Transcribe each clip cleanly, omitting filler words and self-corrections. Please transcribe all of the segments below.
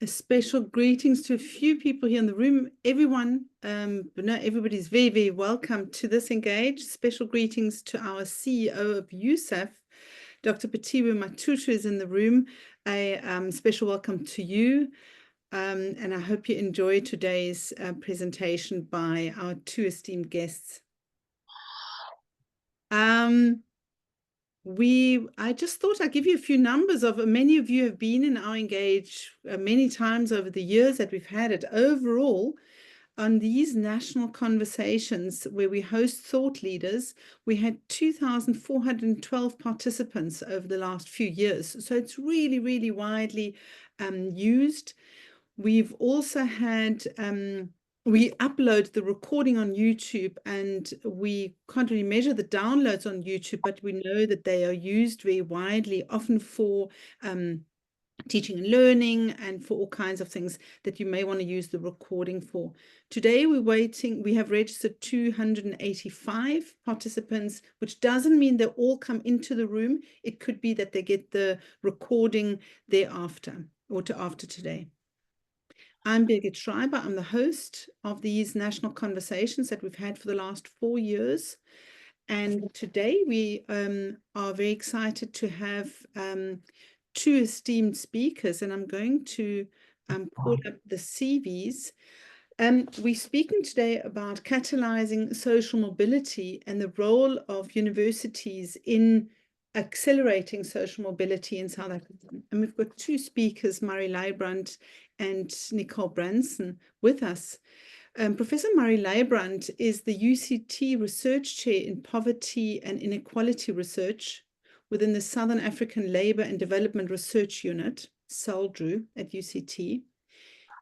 a special greetings to a few people here in the room. Everyone, but no, everybody's very, very welcome to this Engage. Special greetings to our CEO of USAF, Dr. Patiwe Matutu is in the room. A special welcome to you. And I hope you enjoy today's presentation by our two esteemed guests. I just thought I'd give you a few numbers of many of you have been in our Engage many times over the years that we've had it. Overall, on these national conversations where we host thought leaders, we had 2,412 participants over the last few years. So it's really, really widely used. We've also had we upload the recording on YouTube, and we can't really measure the downloads on YouTube, but we know that they are used very widely, often for teaching and learning and for all kinds of things that you may want to use the recording for. Today we have registered 285 participants, which doesn't mean they all come into the room. It could be that they get the recording thereafter or after today. I'm Birgit Schreiber. I'm the host of these national conversations that we've had for the last 4 years. And today we are very excited to have two esteemed speakers, and I'm going to pull up the CVs. We're speaking today about catalyzing social mobility and the role of universities in accelerating social mobility in South Africa. And we've got two speakers, Murray Leibrand and Nicole Branson, with us. Professor Murray Leibrand is the UCT Research Chair in Poverty and Inequality Research within the Southern African Labour and Development Research Unit, SALDRU, at UCT.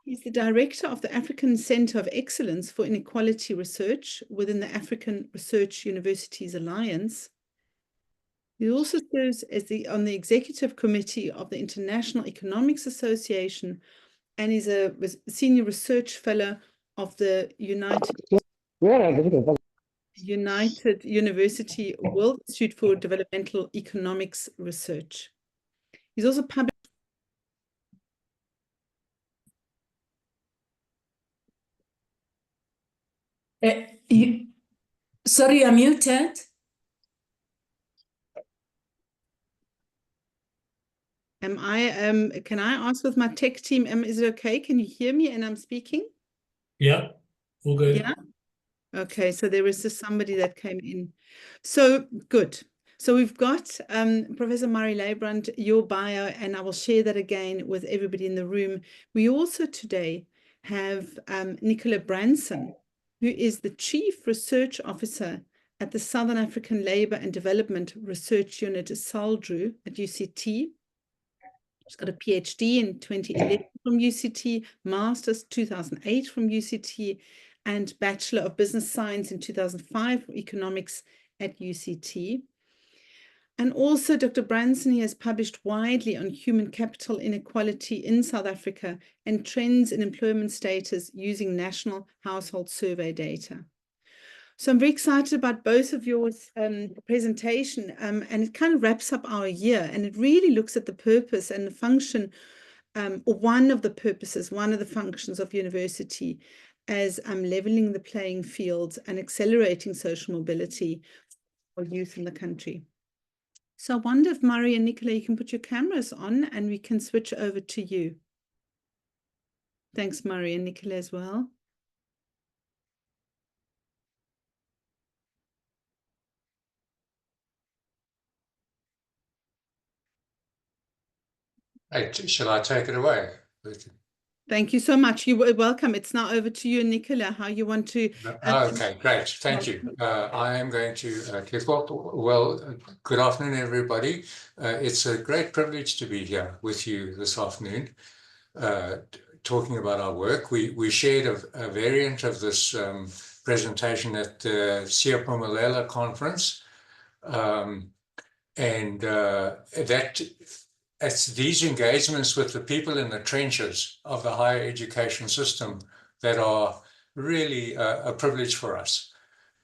He's the director of the African Centre of Excellence for Inequality Research within the African Research Universities Alliance. He also serves as on the executive committee of the International Economics Association, and is a senior research fellow of the United University World Institute for Developmental Economics Research. He's also published. Sorry, I'm muted. Can I ask with my tech team, is it okay? Can you hear me and I'm speaking? Yeah, all good. Yeah. Okay, so there was just somebody that came in. So good. So we've got Professor Murray Leibrand, your bio, and I will share that again with everybody in the room. We also today have Nicola Branson, who is the Chief Research Officer at the Southern African Labour and Development Research Unit, SALDRU, at UCT. She's got a PhD in 2011 from UCT, Master's 2008 from UCT, and Bachelor of Business Science in 2005 for Economics at UCT. And also Dr. Branson has published widely on human capital inequality in South Africa and trends in employment status using National Household Survey data. So I'm very excited about both of your presentation, and it kind of wraps up our year, and it really looks at the purpose and the function, or one of the functions of university as leveling the playing field and accelerating social mobility for youth in the country. So I wonder if Murray and Nicola, you can put your cameras on and we can switch over to you. Thanks, Murray and Nicola as well. Shall I take it away? Thank you so much. You're welcome. It's now over to you, Nicola, how you want to... Okay, great. Thank you. I am going to kick off. Well, good afternoon, everybody. It's a great privilege to be here with you this afternoon, talking about our work. We shared a variant of this presentation at the Siyaphumelela conference, it's these engagements with the people in the trenches of the higher education system that are really a privilege for us,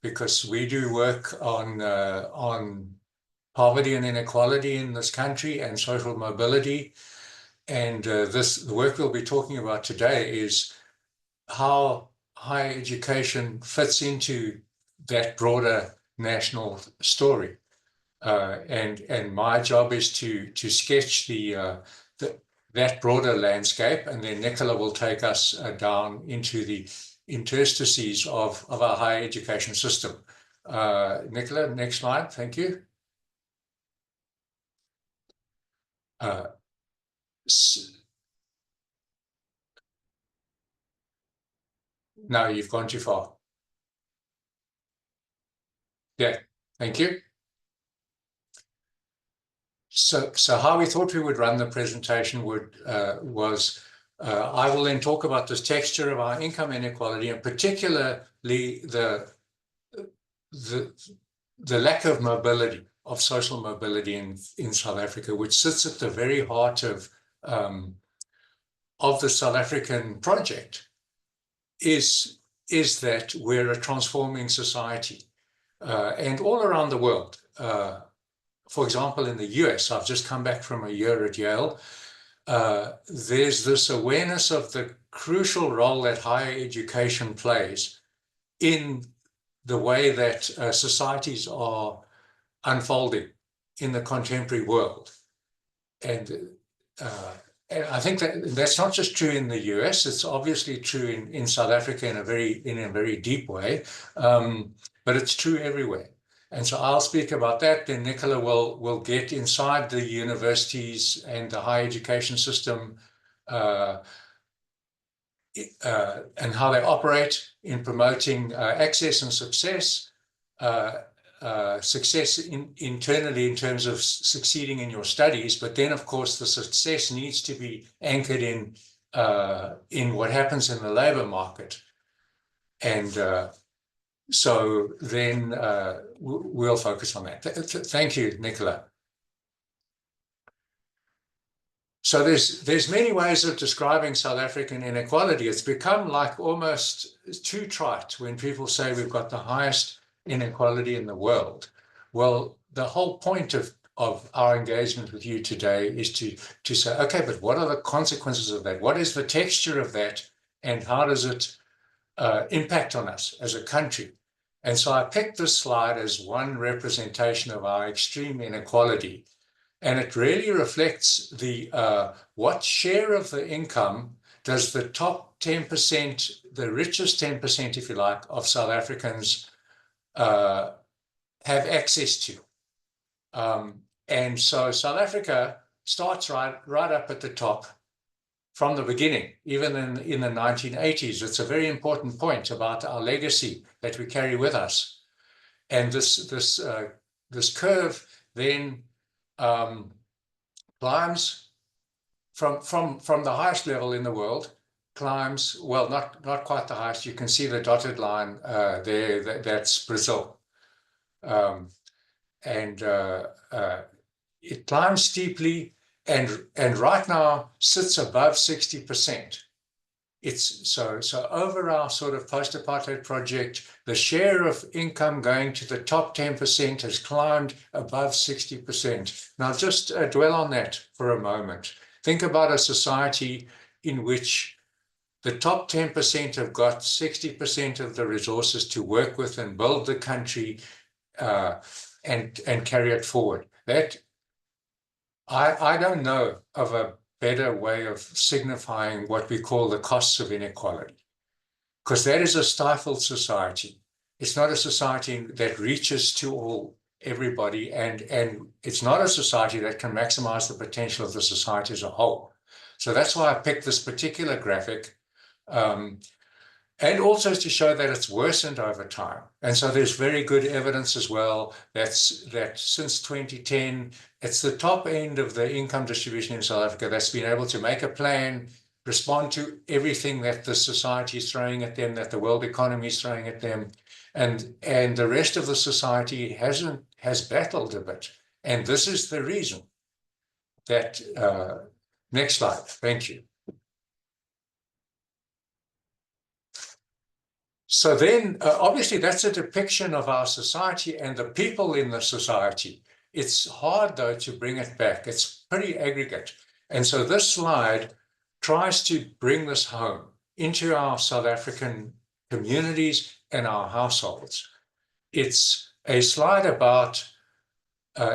because we do work on poverty and inequality in this country and social mobility. the work we'll be talking about today is how higher education fits into that broader national story. And my job is to sketch that broader landscape, and then Nicola will take us down into the interstices of our higher education system. Nicola, next slide, thank you. No, you've gone too far. Yeah, thank you. So how we thought we would run the presentation was I will then talk about this texture of our income inequality, and particularly the lack of mobility, of social mobility in South Africa, which sits at the very heart of the South African project, is that we're a transforming society, and all around the world. For example, in the US, I've just come back from a year at Yale. There's this awareness of the crucial role that higher education plays in the way that societies are unfolding in the contemporary world. And I think that's not just true in the US, it's obviously true in South Africa in a very deep way, but it's true everywhere. And so I'll speak about that, then Nicola will get inside the universities and the higher education system and how they operate in promoting access and success, success internally in terms of succeeding in your studies, but then of course the success needs to be anchored in what happens in the labor market. And so then we'll focus on that. Thank you, Nicola. So there's many ways of describing South African inequality. It's become like almost too trite when people say we've got the highest inequality in the world. Well, the whole point of our engagement with you today is to say, okay, but what are the consequences of that? What is the texture of that? And how does it impact on us as a country? And so I picked this slide as one representation of our extreme inequality. And it really reflects what share of the income does the top 10%, the richest 10%, if you like, of South Africans have access to. And so South Africa starts right up at the top from the beginning, even in the 1980s. It's a very important point about our legacy that we carry with us. And this curve then climbs from the highest level in the world, climbs, well, not quite the highest. You can see the dotted line there, that's Brazil. And it climbs steeply and right now sits above 60%. It's so over our sort of post-apartheid project, the share of income going to the top 10% has climbed above 60%. Now just dwell on that for a moment. Think about a society in which the top 10% have got 60% of the resources to work with and build the country and carry it forward. That I don't know of a better way of signifying what we call the costs of inequality, because that is a stifled society. It's not a society that reaches to everybody, and it's not a society that can maximize the potential of the society as a whole. So that's why I picked this particular graphic, and also to show that it's worsened over time. And so there's very good evidence as well that since 2010, it's the top end of the income distribution in South Africa that's been able to make a plan, respond to everything that the society is throwing at them, that the world economy is throwing at them. And the rest of the society has battled a bit. And this is the reason that, next slide, thank you. So then, obviously, that's a depiction of our society and the people in the society. It's hard, though, to bring it back. It's pretty aggregate. And so this slide tries to bring this home into our South African communities and our households. It's a slide about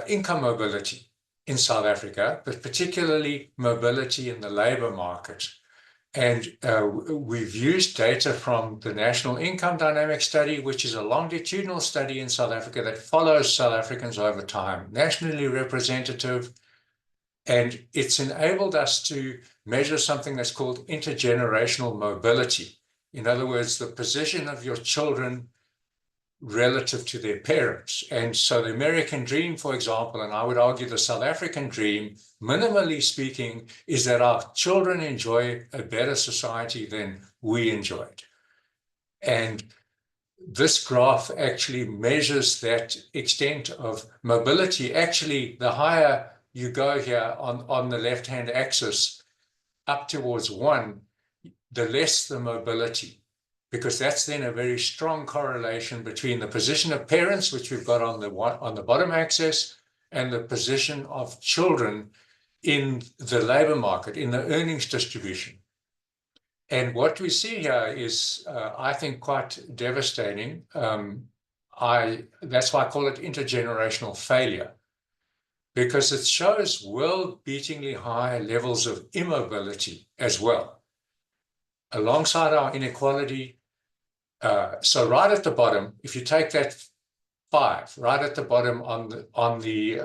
income mobility in South Africa, but particularly mobility in the labor market. And we've used data from the National Income Dynamic Study, which is a longitudinal study in South Africa that follows South Africans over time, nationally representative. And it's enabled us to measure something that's called intergenerational mobility. In other words, the position of your children relative to their parents. And so the American dream, for example, and I would argue the South African dream, minimally speaking, is that our children enjoy a better society than we enjoyed. And this graph actually measures that extent of mobility. Actually, the higher you go here on the left-hand axis up towards 1, the less the mobility, because that's then a very strong correlation between the position of parents, which we've got on the bottom axis, and the position of children in the labor market, in the earnings distribution. And what we see here is, I think, quite devastating. That's why I call it intergenerational failure, because it shows world-beatingly high levels of immobility as well, alongside our inequality. So right at the bottom, if you take that 5, right at the bottom on the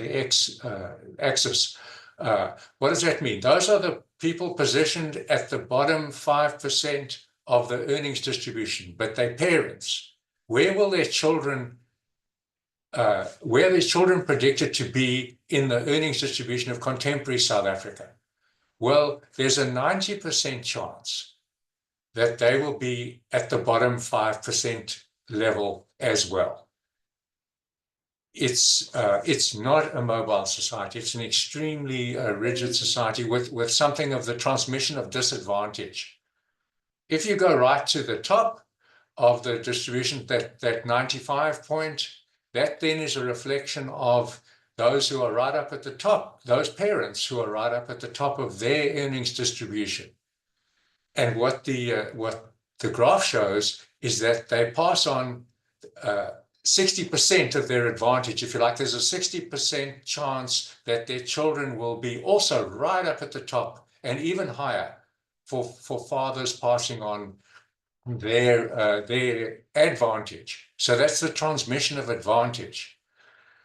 x-axis, what does that mean? Those are the people positioned at the bottom 5% of the earnings distribution, but they're parents. Where will their children, where are these children predicted to be in the earnings distribution of contemporary South Africa? Well, there's a 90% chance that they will be at the bottom 5% level as well. It's not a mobile society. It's an extremely rigid society with something of the transmission of disadvantage. If you go right to the top of the distribution, that 95 point, that then is a reflection of those who are right up at the top, those parents who are right up at the top of their earnings distribution. And what the graph shows is that they pass on 60% of their advantage. If you like, there's a 60% chance that their children will be also right up at the top, and even higher for fathers passing on their advantage. So that's the transmission of advantage.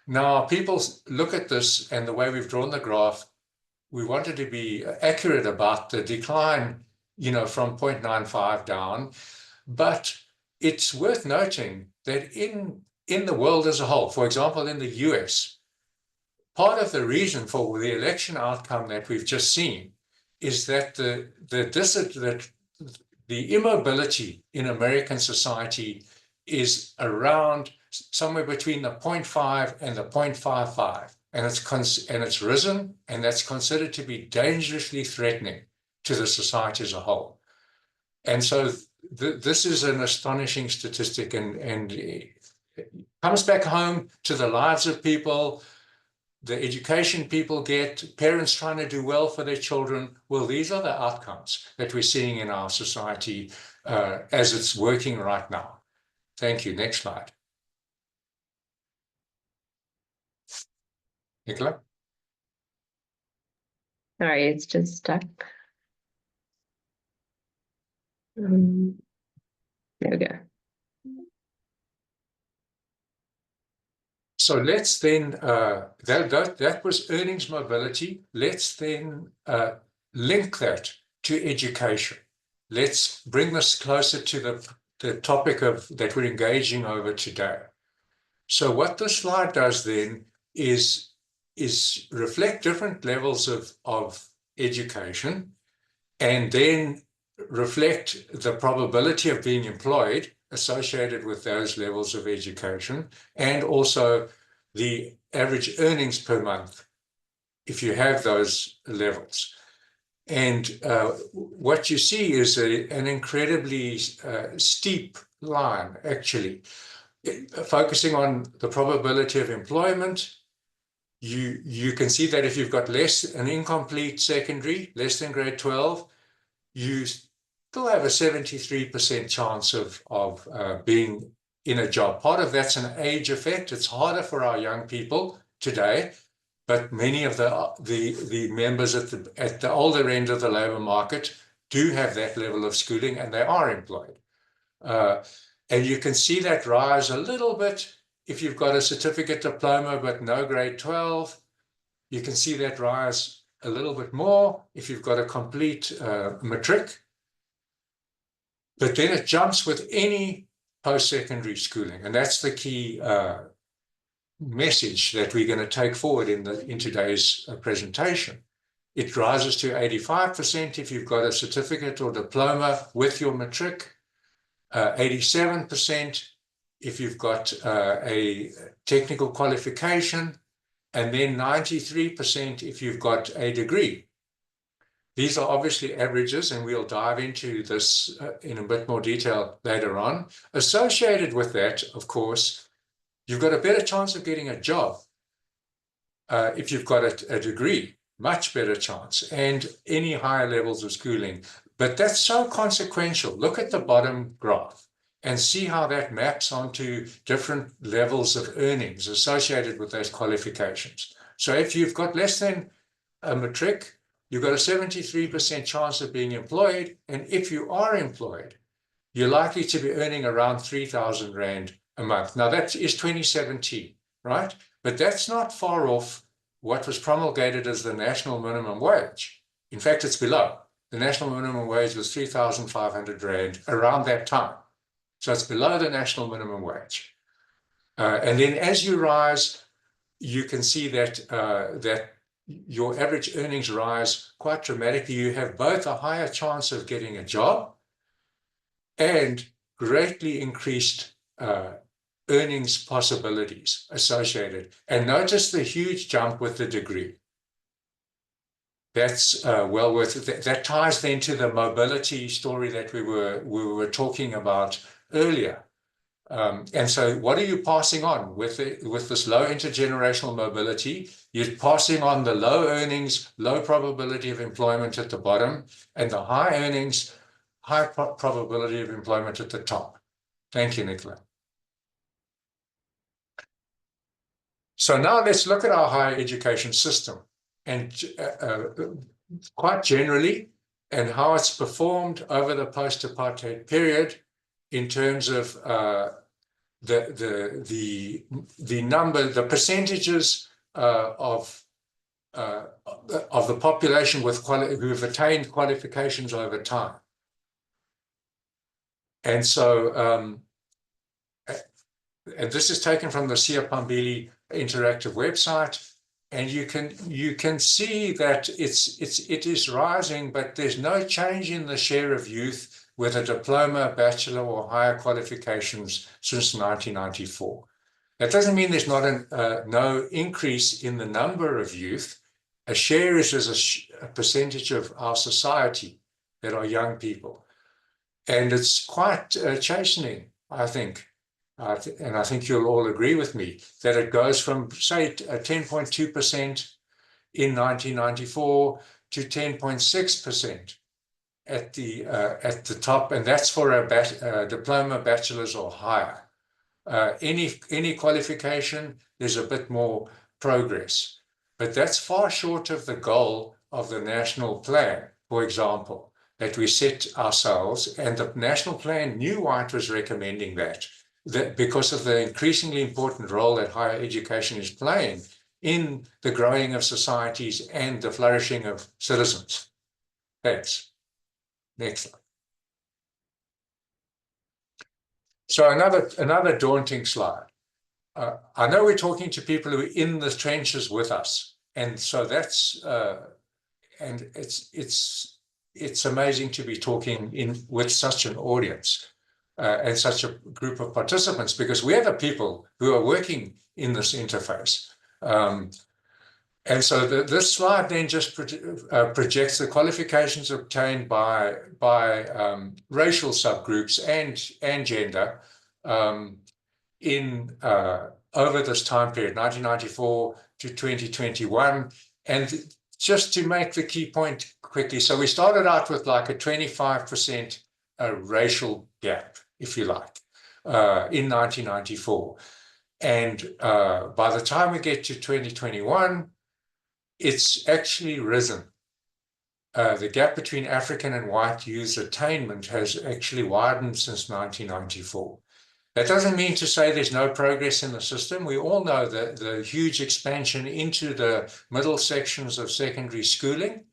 Now, people look at this, and the way we've drawn the graph, we wanted to be accurate about the decline, from 0.95 down. But it's worth noting that in the world as a whole, for example, in the US, part of the reason for the election outcome that we've just seen is that the immobility in American society is around somewhere between the 0.5 and the 0.55. And it's risen, and that's considered to be dangerously threatening to the society as a whole. And so this is an astonishing statistic, and it comes back home to the lives of people, the education people get, parents trying to do well for their children. Well, these are the outcomes that we're seeing in our society as it's working right now. Thank you. Next slide. Nicola? Sorry, it's just stuck. There we go. So let's then, that was earnings mobility. Let's then link that to education. Let's bring this closer to the topic that we're engaging over today. So what this slide does then is reflect different levels of education, and then reflect the probability of being employed associated with those levels of education, and also the average earnings per month if you have those levels. And what you see is an incredibly steep line, actually, focusing on the probability of employment you can see that if you've got an incomplete secondary, less than grade 12, you still have a 73% chance of being in a job. Part of that's an age effect. It's harder for our young people today, but many of the members at the older end of the labor market do have that level of schooling, and they are employed. And you can see that rise a little bit if you've got a certificate diploma but no grade 12. You can see that rise a little bit more if you've got a complete matric. But then it jumps with any post-secondary schooling, and that's the key message that we're going to take forward in today's presentation. It rises to 85% if you've got a certificate or diploma with your matric, 87% if you've got a technical qualification, and then 93% if you've got a degree. These are obviously averages, and we'll dive into this in a bit more detail later on. Associated with that, of course, you've got a better chance of getting a job if you've got a degree, much better chance, and any higher levels of schooling. But that's so consequential. Look at the bottom graph and see how that maps onto different levels of earnings associated with those qualifications. So if you've got less than a matric, you've got a 73% chance of being employed. And if you are employed, you're likely to be earning around 3,000 Rand a month. Now that is 2017, right? But that's not far off what was promulgated as the national minimum wage. In fact, it's below. The national minimum wage was 3,500 Rand around that time. So it's below the national minimum wage. And then as you rise, you can see that your average earnings rise quite dramatically. You have both a higher chance of getting a job and greatly increased earnings possibilities associated. And notice the huge jump with the degree. That's well worth it. That ties then to the mobility story that we were talking about earlier. And so what are you passing on with this low intergenerational mobility? You're passing on the low earnings, low probability of employment at the bottom, and the high earnings, high probability of employment at the top. Thank you, Nicola. So now let's look at our higher education system, and quite generally, and how it's performed over the post-apartheid period in terms of the number, the percentages of the population who have attained qualifications over time. And so, and this is taken from the Sia Pambili interactive website, and you can see that it is rising, but there's no change in the share of youth with a diploma, bachelor, or higher qualifications since 1994. That doesn't mean there's not no increase in the number of youth. A share is a percentage of our society that are young people. And it's quite chastening, I think, and I think you'll all agree with me, that it goes from, say, 10.2% in 1994 to 10.6% at the top, and that's for a diploma, bachelor's, or higher. Any qualification, there's a bit more progress, but that's far short of the goal of the national plan, for example, that we set ourselves, and the national plan knew why it was recommending that because of the increasingly important role that higher education is playing in the growing of societies and the flourishing of citizens. Thanks. Next slide. So another daunting slide. I know we're talking to people who are in the trenches with us, and so that's and it's amazing to be talking with such an audience and such a group of participants, because we're the people who are working in this interface. And so this slide then just projects the qualifications obtained by racial subgroups and gender in over this time period, 1994 to 2021. And just to make the key point quickly, so we started out with like a 25% racial gap, if you like, in 1994. And by the time we get to 2021, it's actually risen. The gap between African and white youth attainment has actually widened since 1994. That doesn't mean to say there's no progress in the system. We all know that the huge expansion into the middle sections of secondary schooling.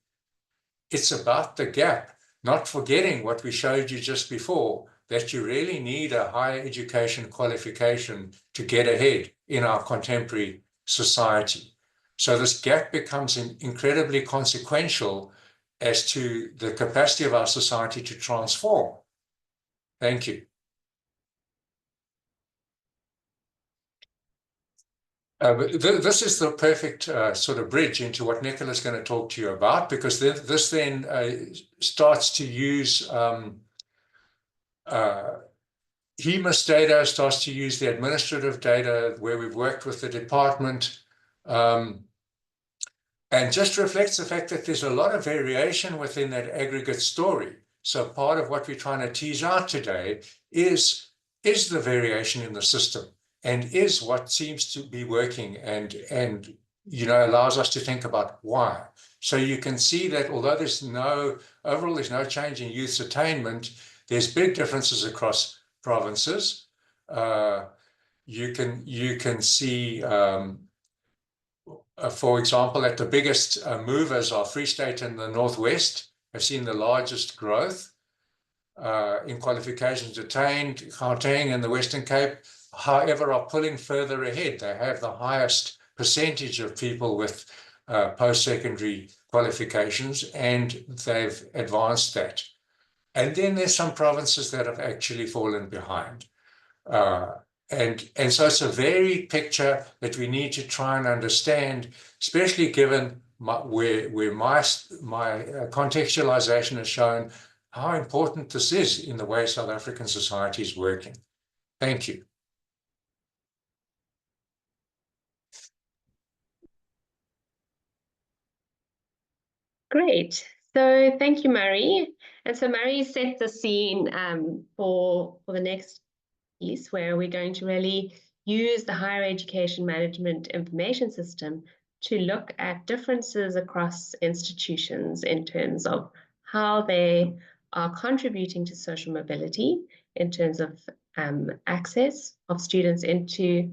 It's about the gap, not forgetting what we showed you just before, that you really need a higher education qualification to get ahead in our contemporary society. So this gap becomes incredibly consequential as to the capacity of our society to transform. Thank you. This is the perfect sort of bridge into what Nicola's going to talk to you about, because this then starts to use HEMAS data, starts to use the administrative data where we've worked with the department, and just reflects the fact that there's a lot of variation within that aggregate story. So part of what we're trying to tease out today is the variation in the system, and is what seems to be working and allows us to think about why. So you can see that although there's no change in youth attainment, there's big differences across provinces. You can see, for example, that the biggest movers are Free State and the Northwest have seen the largest growth in qualifications attained. Gauteng and the Western Cape, however, are pulling further ahead. They have the highest percentage of people with post-secondary qualifications, and they've advanced that. And then there's some provinces that have actually fallen behind. And so it's a varied picture that we need to try and understand, especially given where my contextualization has shown how important this is in the way South African society is working. Thank you. Great. So thank you, Marie. And so Marie set the scene for the next piece, where we're going to really use the higher education management information system to look at differences across institutions in terms of how they are contributing to social mobility, in terms of access of students into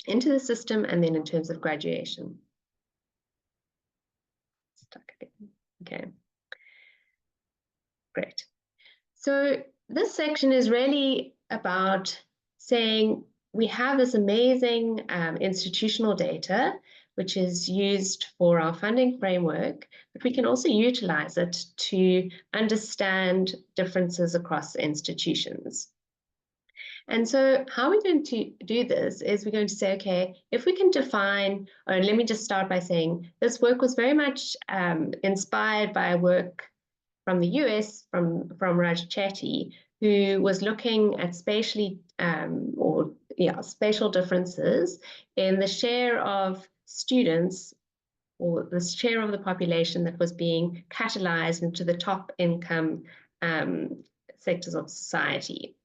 the system, and then in terms of graduation. Stuck again. Okay. Great. So this section is really about saying we have this amazing institutional data, which is used for our funding framework, but we can also utilize it to understand differences across institutions. And so how we're going to do this is we're going to say, okay, if we can define, or let me just start by saying this work was very much inspired by work from the US, from Raja Chetty, who was looking at spatial differences in the share of students, or the share of the population that was being catalyzed into the top income sectors of society.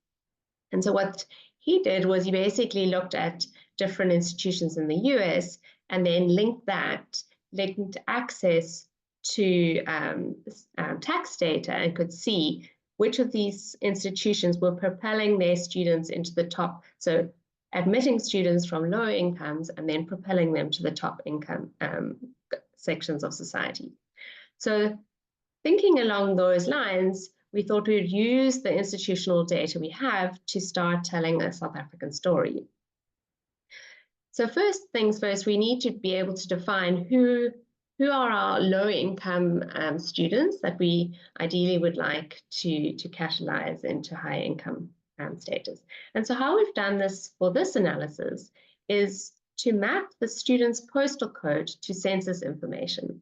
And so what he did was he basically looked at different institutions in the US and then linked access to tax data, and could see which of these institutions were propelling their students into the top, so admitting students from lower incomes and then propelling them to the top income sections of society. So thinking along those lines, we thought we would use the institutional data we have to start telling a South African story. So first things first, we need to be able to define who are our low-income students that we ideally would like to catalyze into high income status. And so how we've done this for this analysis is to map the student's postal code to census information.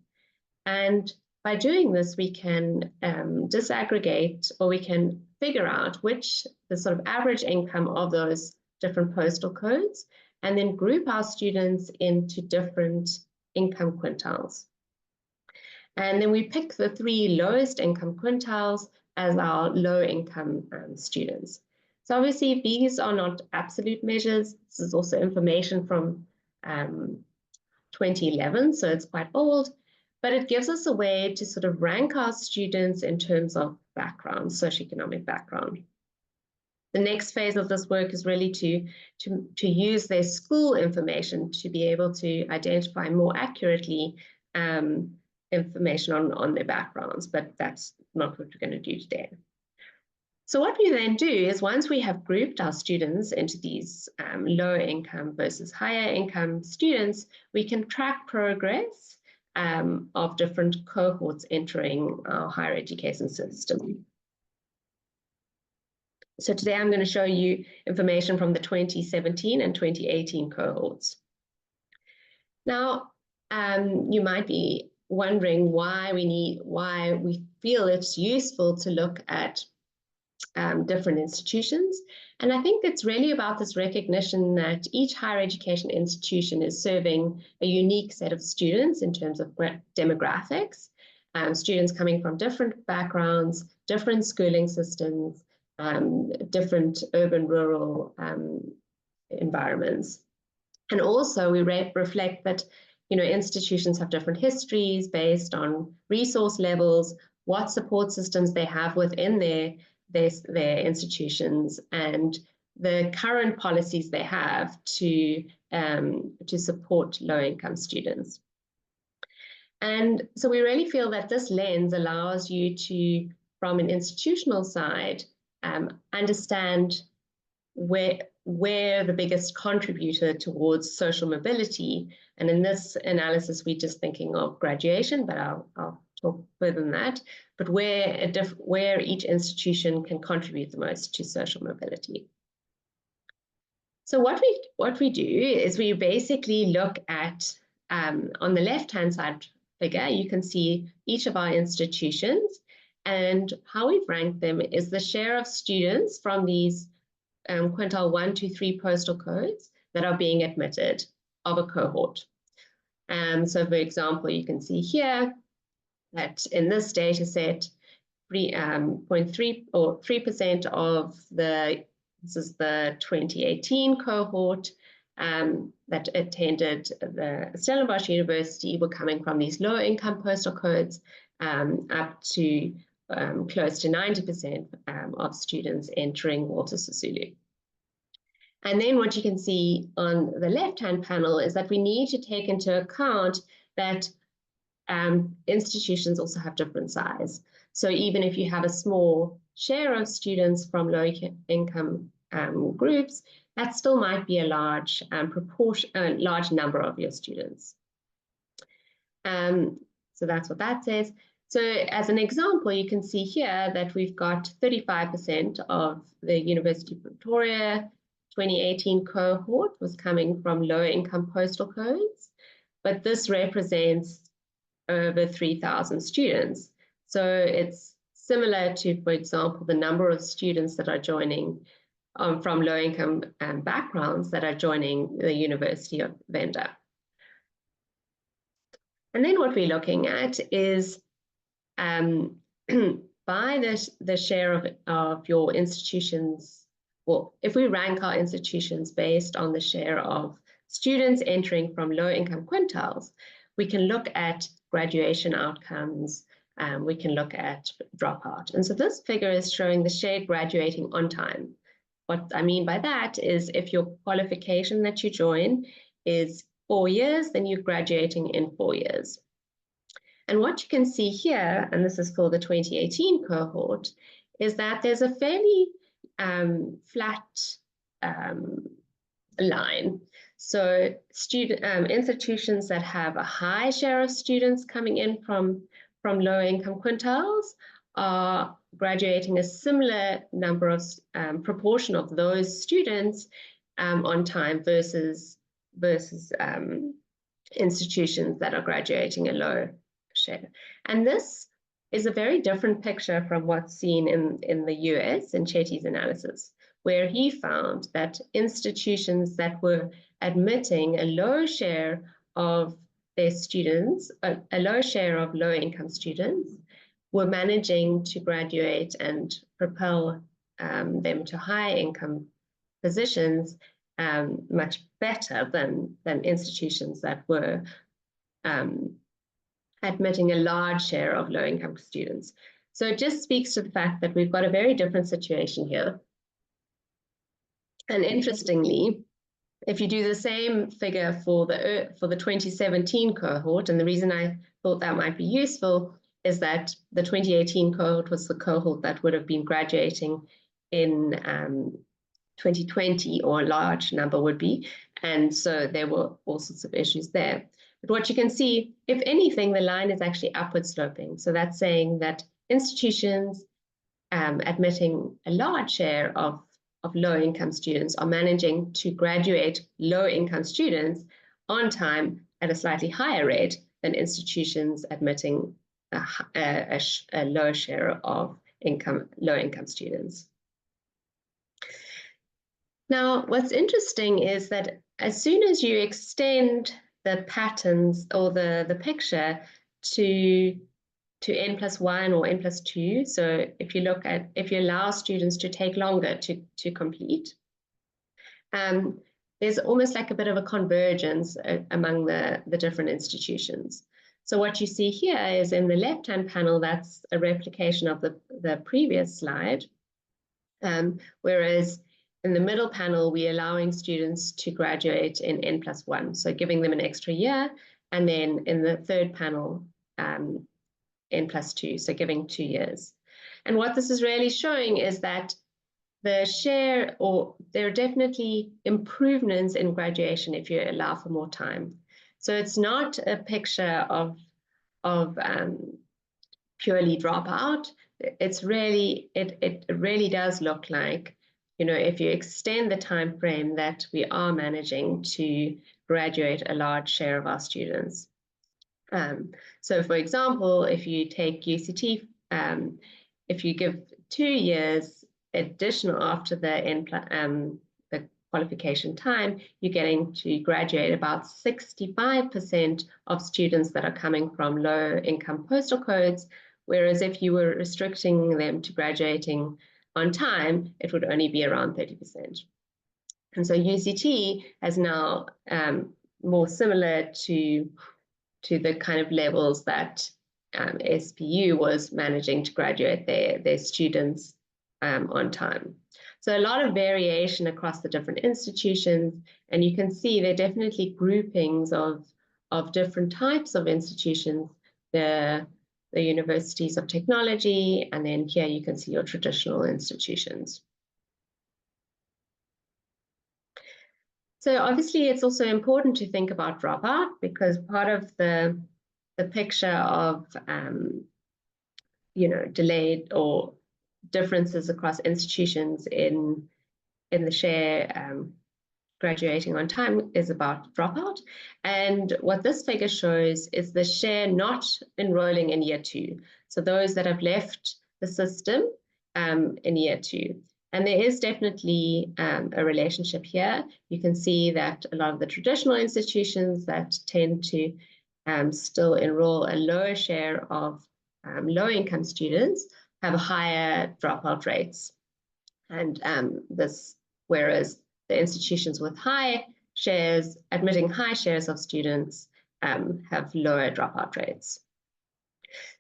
And by doing this, we can disaggregate, or we can figure out which the sort of average income of those different postal codes, and then group our students into different income quintiles. And then we pick the 3 lowest income quintiles as our low income students. So obviously these are not absolute measures. This is also information from 2011, so it's quite old, but it gives us a way to sort of rank our students in terms of background, socioeconomic background. The next phase of this work is really to use their school information to be able to identify more accurately information on their backgrounds, but that's not what we're going to do today. So what we then do is, once we have grouped our students into these lower income versus higher income students, we can track progress of different cohorts entering our higher education system. So today I'm going to show you information from the 2017 and 2018 cohorts. Now, you might be wondering why we feel it's useful to look at different institutions. And I think it's really about this recognition that each higher education institution is serving a unique set of students in terms of demographics, students coming from different backgrounds, different schooling systems, different urban, rural environments. And also we reflect that, you know, institutions have different histories based on resource levels, what support systems they have within their institutions, and the current policies they have to support low-income students. And so we really feel that this lens allows you to, from an institutional side, understand where the biggest contributor towards social mobility. And in this analysis, we're just thinking of graduation, but I'll talk further than that, but where each institution can contribute the most to social mobility. So what we do is we basically look at, on the left-hand side figure, you can see each of our institutions, and how we've ranked them is the share of students from these quintile 1, 2, 3 postal codes that are being admitted of a cohort. So for example, you can see here that in this data set, 3.3 or 3% of this is the 2018 cohort that attended the Stellenbosch University, were coming from these low income postal codes, up to close to 90% of students entering Walter Sisulu. And then what you can see on the left-hand panel is that we need to take into account that institutions also have different size. So even if you have a small share of students from low-income groups, that still might be a large large number of your students. So that's what that says. So as an example, you can see here that we've got 35% of the University of Pretoria 2018 cohort was coming from low income postal codes, but this represents over 3,000 students. So it's similar to, for example, the number of students that are joining from low income backgrounds that are joining the University of Venda. And then what we're looking at is by the share of your institutions, well, if we rank our institutions based on the share of students entering from low income quintiles, we can look at graduation outcomes, we can look at dropout. And so this figure is showing the share graduating on time. What I mean by that is if your qualification that you join is 4 years, then you're graduating in 4 years. And what you can see here, and this is for the 2018 cohort, is that there's a fairly flat line. So institutions that have a high share of students coming in from low income quintiles are graduating a similar number of proportion of those students on time versus institutions that are graduating a low share. And this is a very different picture from what's seen in the US in Chetty's analysis, where he found that institutions that were admitting a low share of their students, a low share of low-income students, were managing to graduate and propel them to high-income positions much better than institutions that were admitting a large share of low-income students. So it just speaks to the fact that we've got a very different situation here. And interestingly, if you do the same figure for the 2017 cohort, and the reason I thought that might be useful is that the 2018 cohort was the cohort that would have been graduating in 2020, or a large number would be, and so there were all sorts of issues there. But what you can see, if anything, the line is actually upward sloping. So that's saying that institutions admitting a large share of low-income students are managing to graduate low-income students on time at a slightly higher rate than institutions admitting a low share of low-income students. Now, what's interesting is that as soon as you extend the patterns or the picture to N+1 or N+2, so if you allow students to take longer to complete, there's almost like a bit of a convergence among the different institutions. So what you see here is in the left-hand panel, that's a replication of the previous slide, whereas in the middle panel, we're allowing students to graduate in N+1, so giving them an extra year, and then in the third panel, N+2, so giving 2 years. And what this is really showing is that the share, or there are definitely improvements in graduation if you allow for more time. So it's not a picture of purely dropout. It's really, it really does look like, you know, if you extend the time frame, that we are managing to graduate a large share of our students. So for example, if you take UCT, if you give 2 years additional after the qualification time, you're getting to graduate about 65% of students that are coming from low-income postal codes, whereas if you were restricting them to graduating on time, it would only be around 30%. And so UCT is now more similar to the kind of levels that SPU was managing to graduate their students on time. So a lot of variation across the different institutions, and you can see there are definitely groupings of different types of institutions, the universities of technology, and then here you can see your traditional institutions. So obviously it's also important to think about dropout, because part of the picture of you know, delayed or differences across institutions in the share graduating on time is about dropout. And what this figure shows is the share not enrolling in year 2. So those that have left the system in year 2. And there is definitely a relationship here. You can see that a lot of the traditional institutions that tend to still enroll a lower share of low-income students have higher dropout rates. And whereas the institutions with high shares, admitting high shares of students, have lower dropout rates.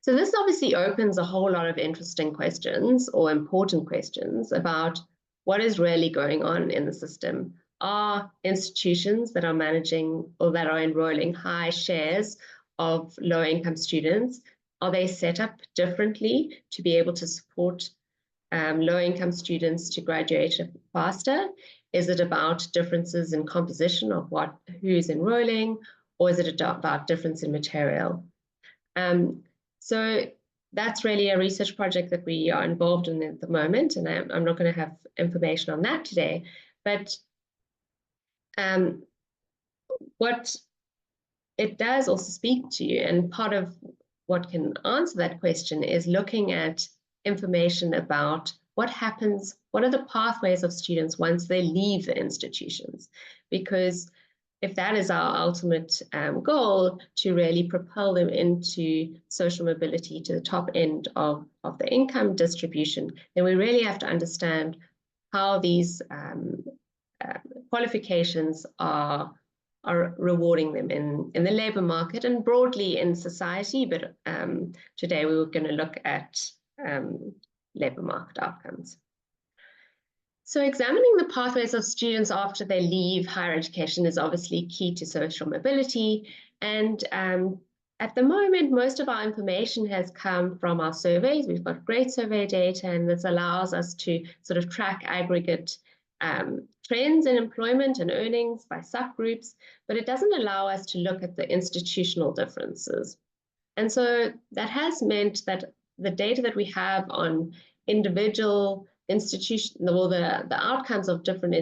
So this obviously opens a whole lot of interesting questions, or important questions, about what is really going on in the system. Are institutions that are managing or that are enrolling high shares of low-income students, are they set up differently to be able to support low-income students to graduate faster? Is it about differences in composition of who's enrolling, or is it about difference in material? So that's really a research project that we are involved in at the moment, and I'm not going to have information on that today. But what it does also speak to you, and part of what can answer that question, is looking at information about what happens, what are the pathways of students once they leave the institutions? Because if that is our ultimate goal, to really propel them into social mobility to the top end of the income distribution, then we really have to understand how these qualifications are rewarding them in the labor market and broadly in society. But today we were going to look at labor market outcomes. So examining the pathways of students after they leave higher education is obviously key to social mobility. And at the moment, most of our information has come from our surveys. We've got great survey data, and this allows us to sort of track aggregate trends in employment and earnings by subgroups, but it doesn't allow us to look at the institutional differences. And so that has meant that the data that we have on individual institutions, well, the outcomes of different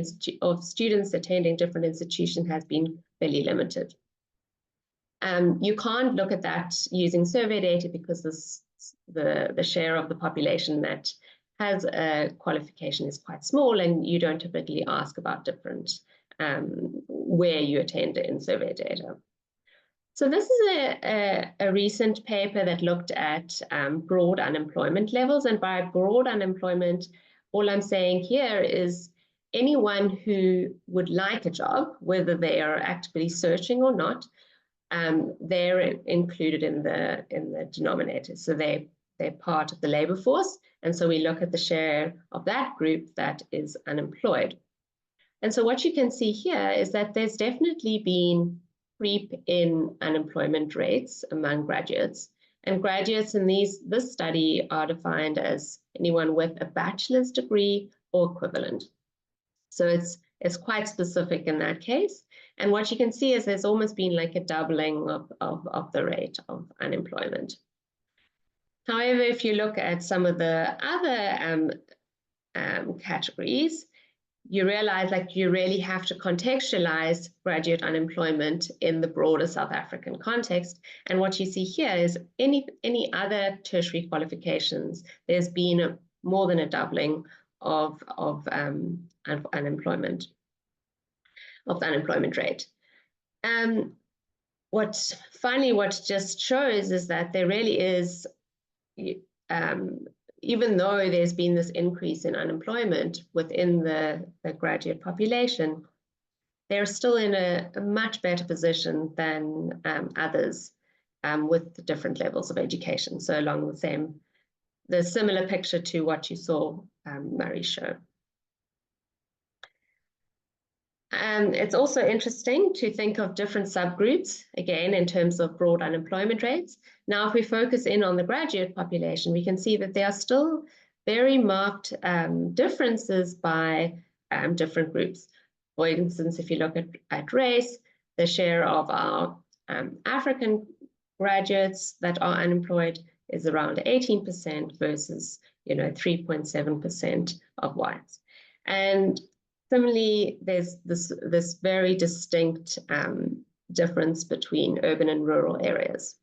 students attending different institutions has been fairly limited. You can't look at that using survey data because the share of the population that has a qualification is quite small, and you don't typically ask about different where you attend in survey data. So this is a recent paper that looked at broad unemployment levels, and by broad unemployment, all I'm saying here is anyone who would like a job, whether they are actively searching or not, they're included in the denominator. So they're part of the labor force, and so we look at the share of that group that is unemployed. And so what you can see here is that there's definitely been creep in unemployment rates among graduates. And graduates in this study are defined as anyone with a bachelor's degree or equivalent. So it's quite specific in that case. And what you can see is there's almost been like a doubling of the rate of unemployment. However, if you look at some of the other categories, you realize like you really have to contextualize graduate unemployment in the broader South African context. And what you see here is any other tertiary qualifications, there's been more than a doubling of the unemployment rate. What just shows is that there really is, even though there's been this increase in unemployment within the graduate population, they're still in a much better position than others with different levels of education. So along the similar picture to what you saw Murray show. It's also interesting to think of different subgroups, again, in terms of broad unemployment rates. Now, if we focus in on the graduate population, we can see that there are still very marked differences by different groups. For instance, if you look at race, the share of our African graduates that are unemployed is around 18% versus 3.7% of whites. And similarly, there's this very distinct difference between urban and rural areas.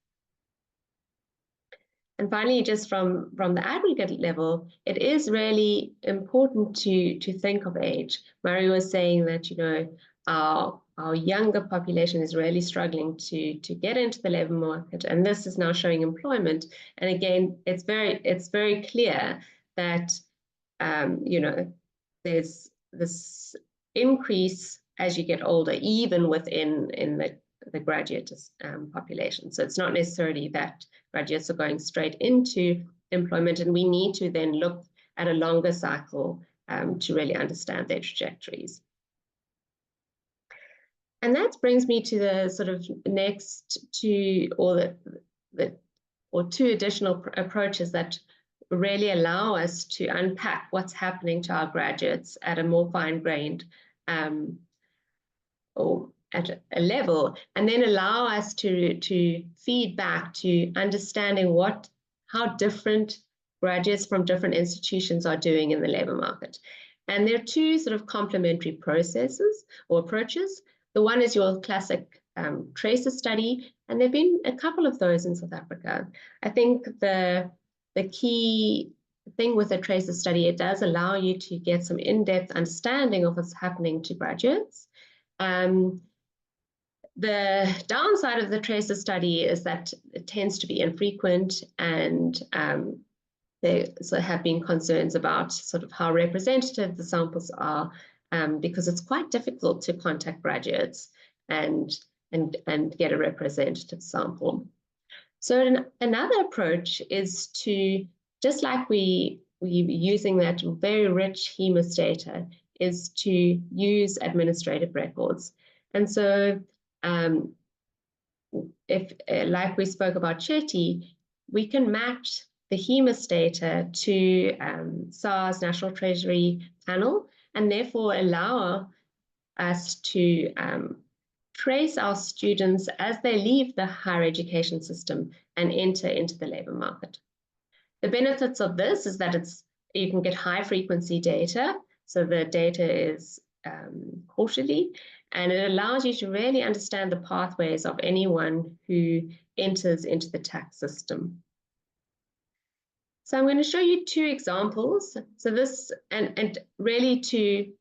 And finally, just from the aggregate level, it is really important to think of age. Murray was saying that our younger population is really struggling to get into the labor market, and this is now showing employment. And again, it's very clear that there's this increase as you get older, even within the graduate population. So it's not necessarily that graduates are going straight into employment, and we need to then look at a longer cycle to really understand their trajectories. And that brings me to the sort of next two, or two additional approaches that really allow us to unpack what's happening to our graduates at a more fine-grained or at a level, and then allow us to feed back to understanding how different graduates from different institutions are doing in the labor market. And there are two sort of complementary processes or approaches. The one is your classic tracer study, and there have been a couple of those in South Africa. I think the key thing with a tracer study, it does allow you to get some in-depth understanding of what's happening to graduates. The downside of the tracer study is that it tends to be infrequent, and there have been concerns about sort of how representative the samples are, because it's quite difficult to contact graduates and get a representative sample. So another approach is to, just like we using that very rich HEMIS data, is to use administrative records. And so if, like we spoke about Chetty, we can match the HEMIS data to SARS National Treasury Panel, and therefore allow us to trace our students as they leave the higher education system and enter into the labor market. The benefits of this is that you can get high frequency data, so the data is quarterly, and it allows you to really understand the pathways of anyone who enters into the tax system. So I'm going to show you two examples. So this, and really to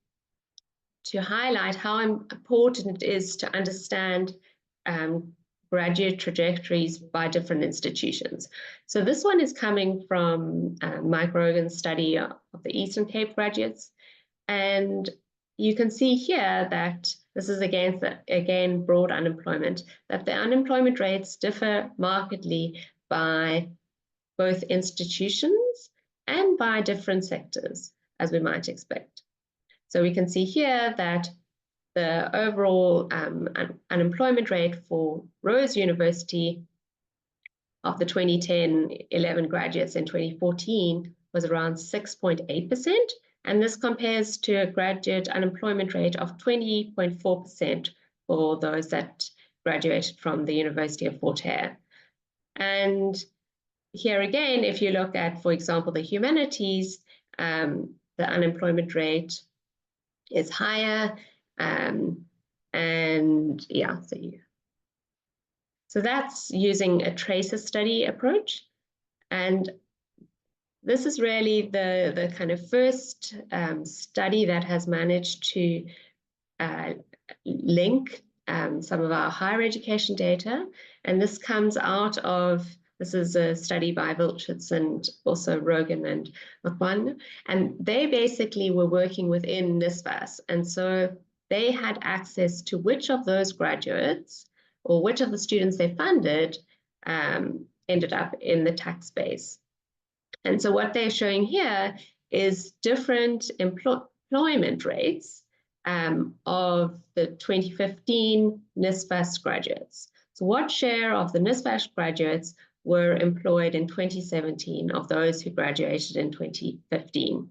highlight how important it is to understand graduate trajectories by different institutions. So this one is coming from Mike Rogan's study of the Eastern Cape graduates. And you can see here that this is again broad unemployment, that the unemployment rates differ markedly by both institutions and by different sectors, as we might expect. So we can see here that the overall unemployment rate for Rose University of the 2010-11 graduates in 2014 was around 6.8%, and this compares to a graduate unemployment rate of 20.4% for those that graduated from the University of Fort Hare. And here again, if you look at, for example, the humanities, the unemployment rate is higher, and yeah, so that's using a tracer study approach. And this is really the kind of first study that has managed to link some of our higher education data. And this comes out of, this is a study by Vilchitz and also Rogan and McQuan. And they basically were working within NSFAS. And so they had access to which of those graduates or which of the students they funded ended up in the tax base. And so what they're showing here is different employment rates of the 2015 NSFAS graduates. So what share of the NSFAS graduates were employed in 2017 of those who graduated in 2015?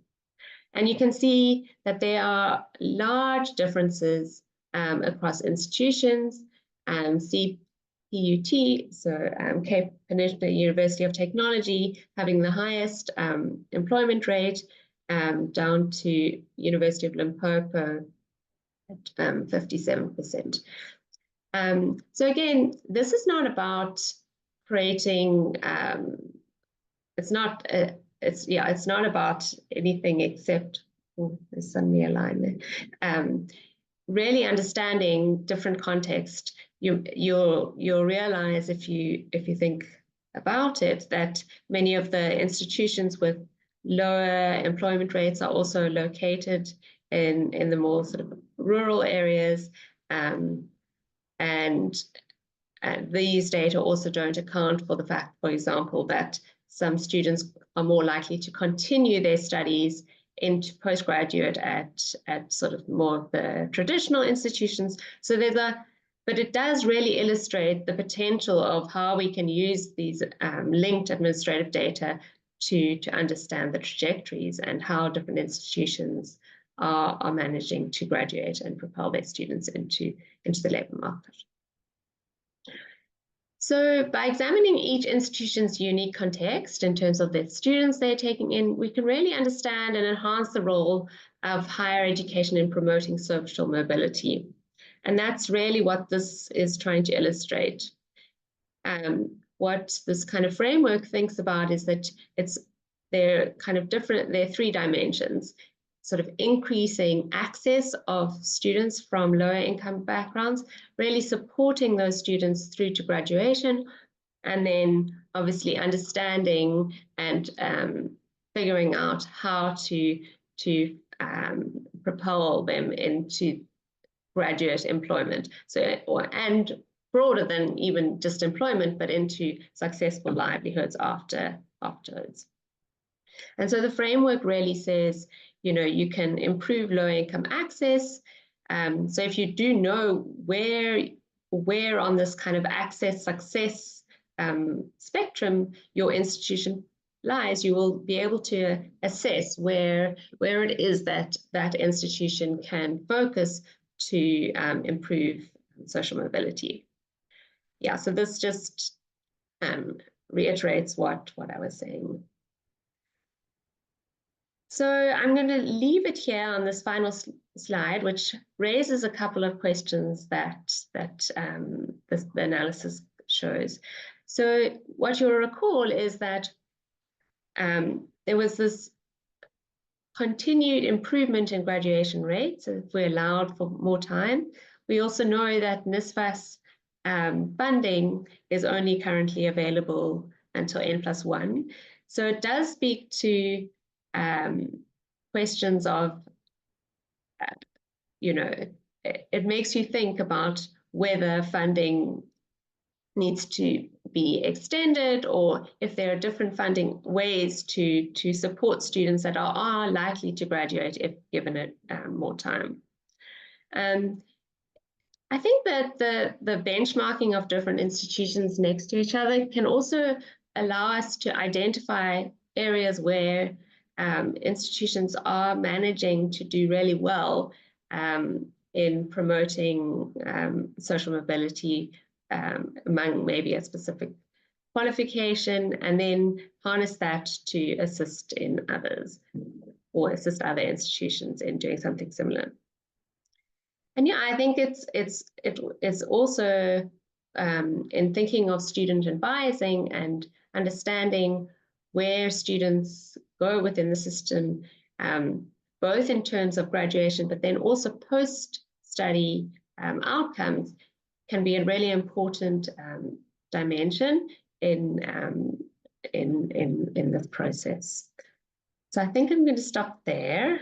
And you can see that there are large differences across institutions. CPUT, so Cape Peninsula University of Technology, having the highest employment rate, down to University of Limpopo at 57%. So again, this is not about creating, it's not about anything except, oh, there's suddenly a line there. Really understanding different context, you'll realize if you think about it that many of the institutions with lower employment rates are also located in the more sort of rural areas, and these data also don't account for the fact, for example, that some students are more likely to continue their studies into postgraduate at sort of more of the traditional institutions. So but it does really illustrate the potential of how we can use these linked administrative data to understand the trajectories and how different institutions are managing to graduate and propel their students into the labor market. So by examining each institution's unique context in terms of the students they're taking in, we can really understand and enhance the role of higher education in promoting social mobility. And that's really what this is trying to illustrate. What this kind of framework thinks about is that it's they're kind of different. They're three dimensions, sort of increasing access of students from lower income backgrounds, really supporting those students through to graduation, and then obviously understanding and figuring out how to propel them into graduate employment. So, and broader than even just employment, but into successful livelihoods afterwards. And so the framework really says, you know, you can improve low income access. So if you do know where on this kind of access success spectrum your institution lies, you will be able to assess where it is that that institution can focus to improve social mobility. Yeah, so this just reiterates what I was saying. So I'm going to leave it here on this final slide, which raises a couple of questions that the analysis shows. So what you'll recall is that there was this continued improvement in graduation rates if we allowed for more time. We also know that NSFAS funding is only currently available until N+1. So it does speak to questions of, you know, it makes you think about whether funding needs to be extended, or if there are different funding ways to support students that are likely to graduate if given it more time. I think that the benchmarking of different institutions next to each other can also allow us to identify areas where institutions are managing to do really well in promoting social mobility among maybe a specific qualification, and then harness that to assist in others or assist other institutions in doing something similar. And yeah, I think it's also in thinking of student and biasing and understanding where students go within the system, both in terms of graduation, but then also post-study outcomes, can be a really important dimension in this process. So I think I'm going to stop there.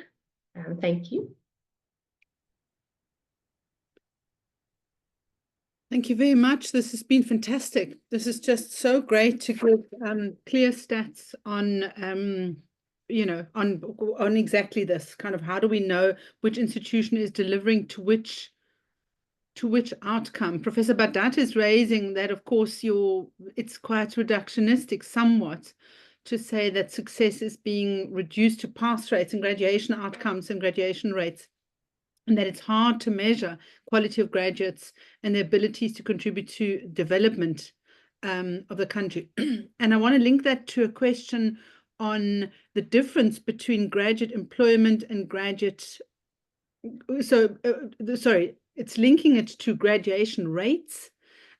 Thank you. Thank you very much. This has been fantastic. This is just so great to give clear stats on, you know, on exactly this kind of, how do we know which institution is delivering to which outcome. Professor Badat is raising that, of course, it's quite reductionistic somewhat to say that success is being reduced to pass rates and graduation outcomes and graduation rates, and that it's hard to measure quality of graduates and their abilities to contribute to development of the country. And I want to link that to a question on the difference between graduate employment and graduate, sorry, it's linking it to graduation rates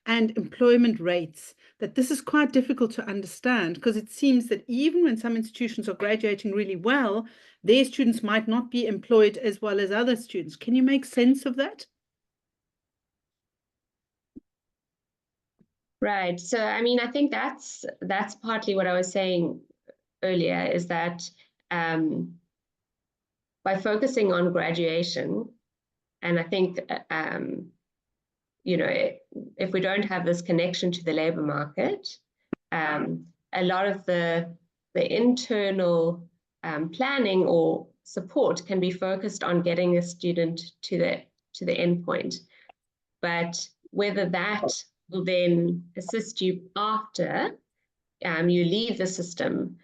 and employment rates, that this is quite difficult to understand, because it seems that even when some institutions are graduating really well, their students might not be employed as well as other students. Can you make sense of that? Right. So, I mean, I think that's partly what I was saying earlier, is that by focusing on graduation, and I think, you know, if we don't have this connection to the labor market, a lot of the internal planning or support can be focused on getting a student to the end point. But whether that will then assist you after you leave the system,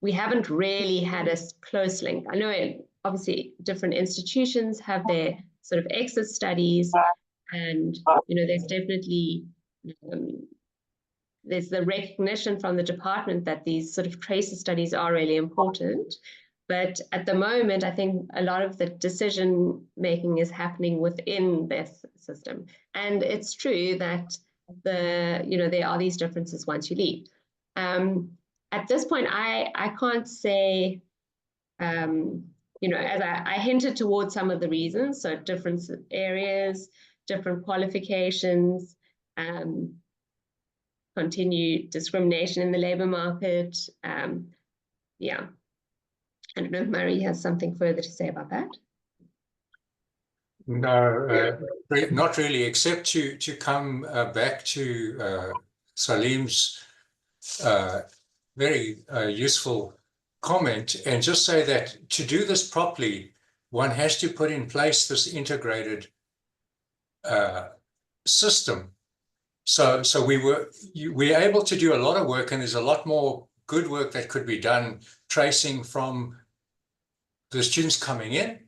we haven't really had a close link. I know obviously different institutions have their sort of exit studies, and you know, there's definitely there's the recognition from the department that these sort of tracer studies are really important. But at the moment, I think a lot of the decision making is happening within this system. And it's true that you know, there are these differences once you leave. at this point, I can't say, you know, as I hinted towards some of the reasons, so different areas, different qualifications, continued discrimination in the labor market. Yeah, I don't know if Marie has something further to say about that. No, not really, except to come back to Salim's very useful comment and just say that to do this properly, one has to put in place this integrated system. So we're able to do a lot of work, and there's a lot more good work that could be done tracing from the students coming in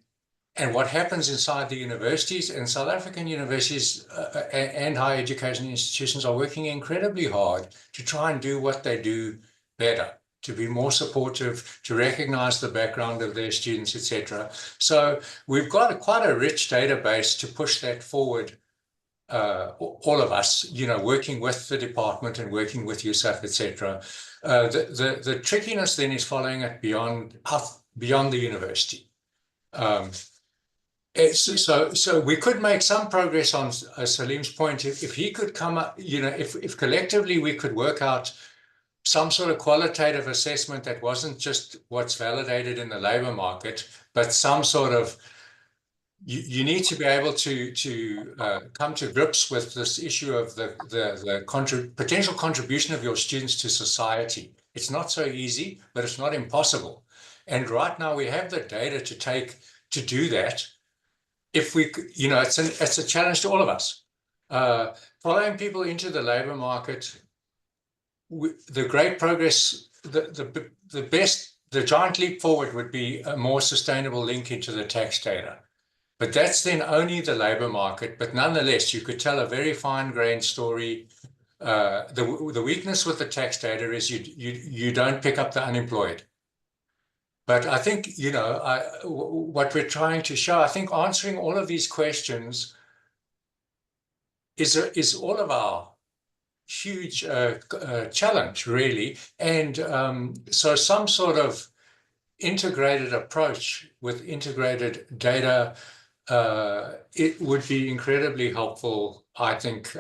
and what happens inside the universities. And South African universities and higher education institutions are working incredibly hard to try and do what they do better, to be more supportive, to recognize the background of their students, etc. So we've got quite a rich database to push that forward. All of us, you know, working with the department and working with USAF, etc. The trickiness then is following it beyond the university. So we could make some progress on Salim's point if he could come up, you know, if collectively we could work out some sort of qualitative assessment that wasn't just what's validated in the labor market, but some sort of, you need to be able to come to grips with this issue of the potential contribution of your students to society. It's not so easy, but it's not impossible. And right now we have the data to do that. If we, you know, it's a challenge to all of us. Following people into the labor market, the great progress, the giant leap forward would be a more sustainable link into the tax data. But that's then only the labor market. But nonetheless, you could tell a very fine-grained story. The weakness with the tax data is you don't pick up the unemployed. But I think, you know, what we're trying to show, I think answering all of these questions is all of our huge challenge, really. And so some sort of integrated approach with integrated data, it would be incredibly helpful, I think.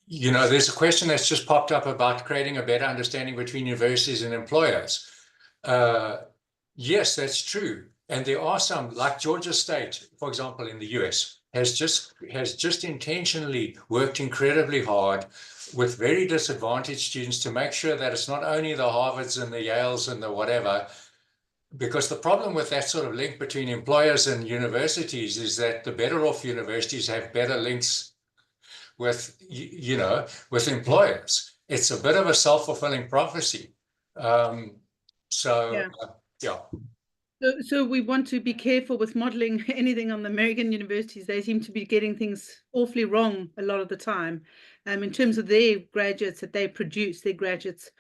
You know, there's a question that's just popped up about creating a better understanding between universities and employers. Yes, that's true. And there are some, like Georgia State, for example, in the US, has just intentionally worked incredibly hard with very disadvantaged students to make sure that it's not only the Harvards and the Yales and the whatever, because the problem with that sort of link between employers and universities is that the better off universities have better links with, you know, with employers. It's a bit of a self-fulfilling prophecy. So we want to be careful with modeling anything on the American universities. They seem to be getting things awfully wrong a lot of the time. In terms of their graduates that they produce, their graduates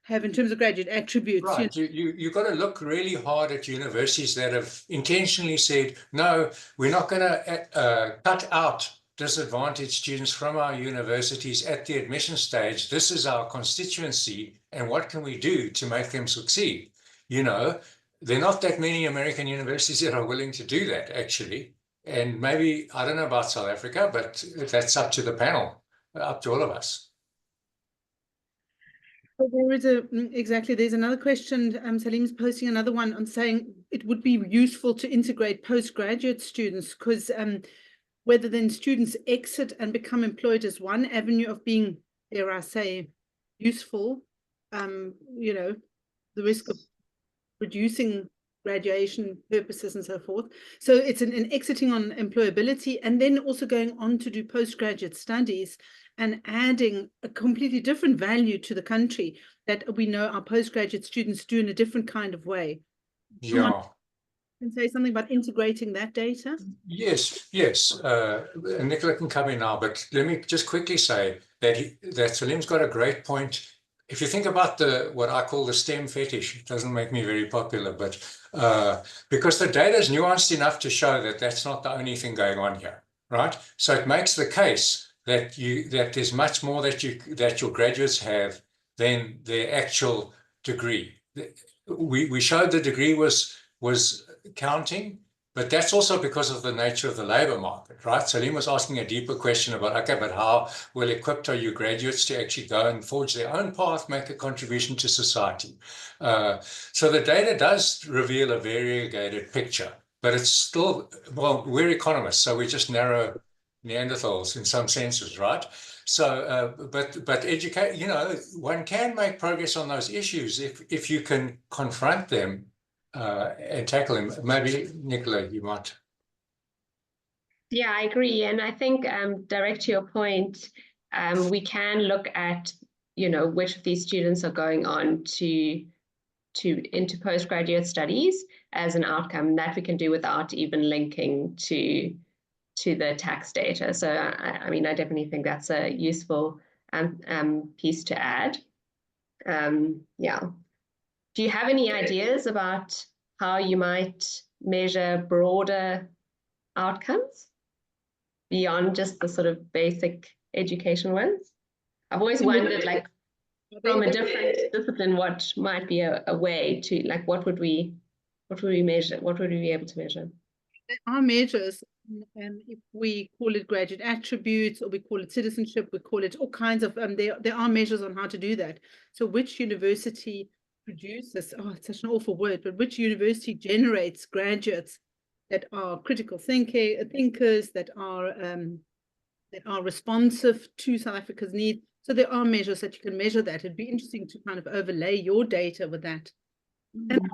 have in terms of graduate attributes. Right. You've got to look really hard at universities that have intentionally said, no, we're not going to cut out disadvantaged students from our universities at the admission stage. This is our constituency, and what can we do to make them succeed? You know, there are not that many American universities that are willing to do that, actually. And maybe, I don't know about South Africa, but that's up to the panel, up to all of us. There is there's another question. Salim's posting another one on saying it would be useful to integrate postgraduate students, because whether then students exit and become employed as one avenue of being, dare I say, useful, you know, the risk of reducing graduation purposes and so forth. So it's an exiting on employability, and then also going on to do postgraduate studies and adding a completely different value to the country that we know our postgraduate students do in a different kind of way. Yeah. And say something about integrating that data? Yes. Nicola can come in now, but let me just quickly say that Salim's got a great point. If you think about what I call the STEM fetish, it doesn't make me very popular, but because the data is nuanced enough to show that that's not the only thing going on here, right? So it makes the case that there's much more that your graduates have than their actual degree. We showed the degree was counting, but that's also because of the nature of the labor market, right? Salim was asking a deeper question about, okay, but how well equipped are you graduates to actually go and forge their own path, make a contribution to society? So the data does reveal a variegated picture, but it's still, well, we're economists, so we just narrow Neanderthals in some senses, right? So, but educate, you know, one can make progress on those issues if you can confront them and tackle them. Maybe Nicola, you might. Yeah, I agree, and I think direct to your point, we can look at, you know, which of these students are going on into postgraduate studies as an outcome that we can do without even linking to the tax data. So I mean, I definitely think that's a useful piece to add. Yeah. Do you have any ideas about how you might measure broader outcomes beyond just the sort of basic education ones? I've always wondered, like, from a different discipline, what might be a way to, like, what would we measure? What would we be able to measure? There are measures, if we call it graduate attributes, or we call it citizenship, we call it all kinds of, there are measures on how to do that. So which university produces, oh, it's such an awful word, but which university generates graduates that are critical thinkers, that are responsive to South Africa's needs. So there are measures that you can measure that. It'd be interesting to kind of overlay your data with that. And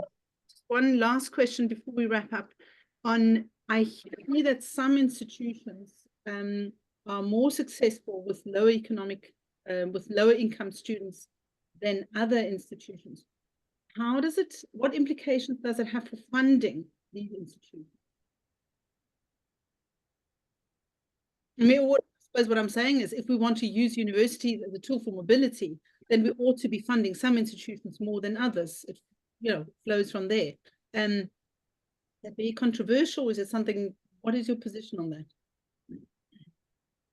one last question before we wrap up. I hear that some institutions are more successful with lower income students than other institutions. What implications does it have for funding these institutions? I mean, I suppose what I'm saying is, if we want to use universities as a tool for mobility, then we ought to be funding some institutions more than others. It, you know, flows from there. That be controversial? Is it something? What is your position on that?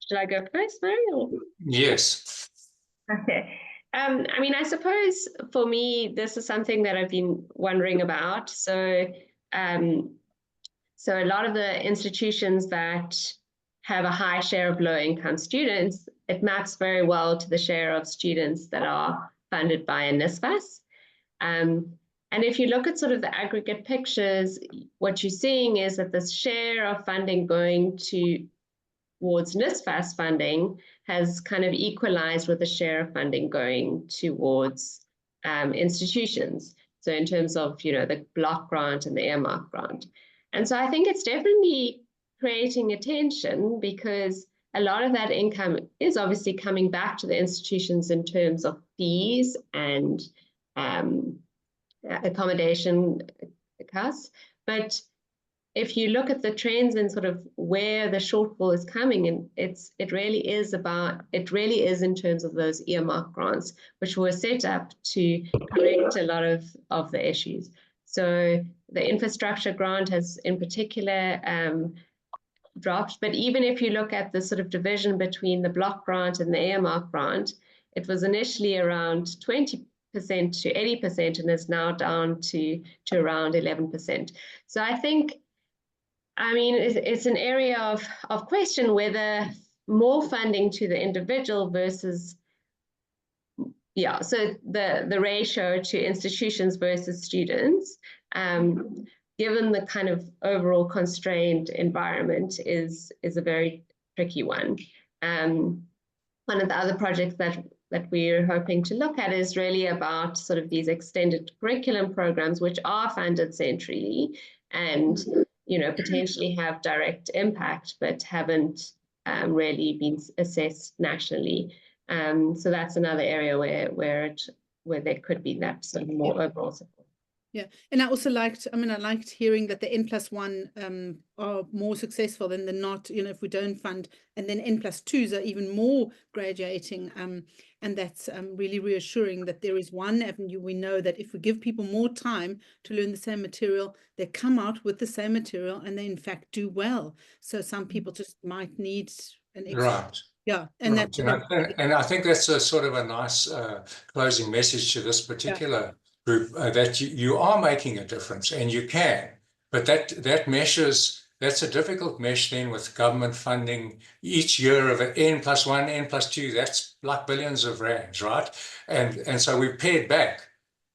Should I go first, Mary? Or? Yes. Okay. I mean, I suppose for me, this is something that I've been wondering about. So, so a lot of the institutions that have a high share of low-income students, it maps very well to the share of students that are funded by a NSFAS. And if you look at sort of the aggregate pictures, what you're seeing is that the share of funding going towards NSFAS funding has kind of equalized with the share of funding going towards institutions. So in terms of, you know, the block grant and the earmark grant. And so I think it's definitely creating a tension, because a lot of that income is obviously coming back to the institutions in terms of fees and accommodation costs. But if you look at the trends and sort of where the shortfall is coming, and it really is in terms of those earmark grants, which were set up to correct a lot of the issues. So the infrastructure grant has in particular dropped, but even if you look at the sort of division between the block grant and the earmark grant, it was initially around 20% to 80% and is now down to around 11%. So I think, I mean, it's an area of question whether more funding to the individual versus, yeah, so the ratio to institutions versus students, given the kind of overall constrained environment, is a very tricky one. One of the other projects that we're hoping to look at is really about sort of these extended curriculum programs, which are funded centrally and, you know, potentially have direct impact, but haven't really been assessed nationally. So that's another area where there could be that sort of more overall support. Yeah, and I also liked hearing that the N+1 are more successful than the not, you know, if we don't fund, and then N+2s are even more graduating, and that's really reassuring that there is one avenue. We know that if we give people more time to learn the same material, they come out with the same material and they in fact do well. So some people just might need an extra. Right. Yeah, and Right. And I think that's a sort of a nice closing message to this particular group, that you are making a difference, and you can. But that meshes, that's a difficult mesh then with government funding each year of N+1, N+2, that's like billions of rands, right? And so we pared back.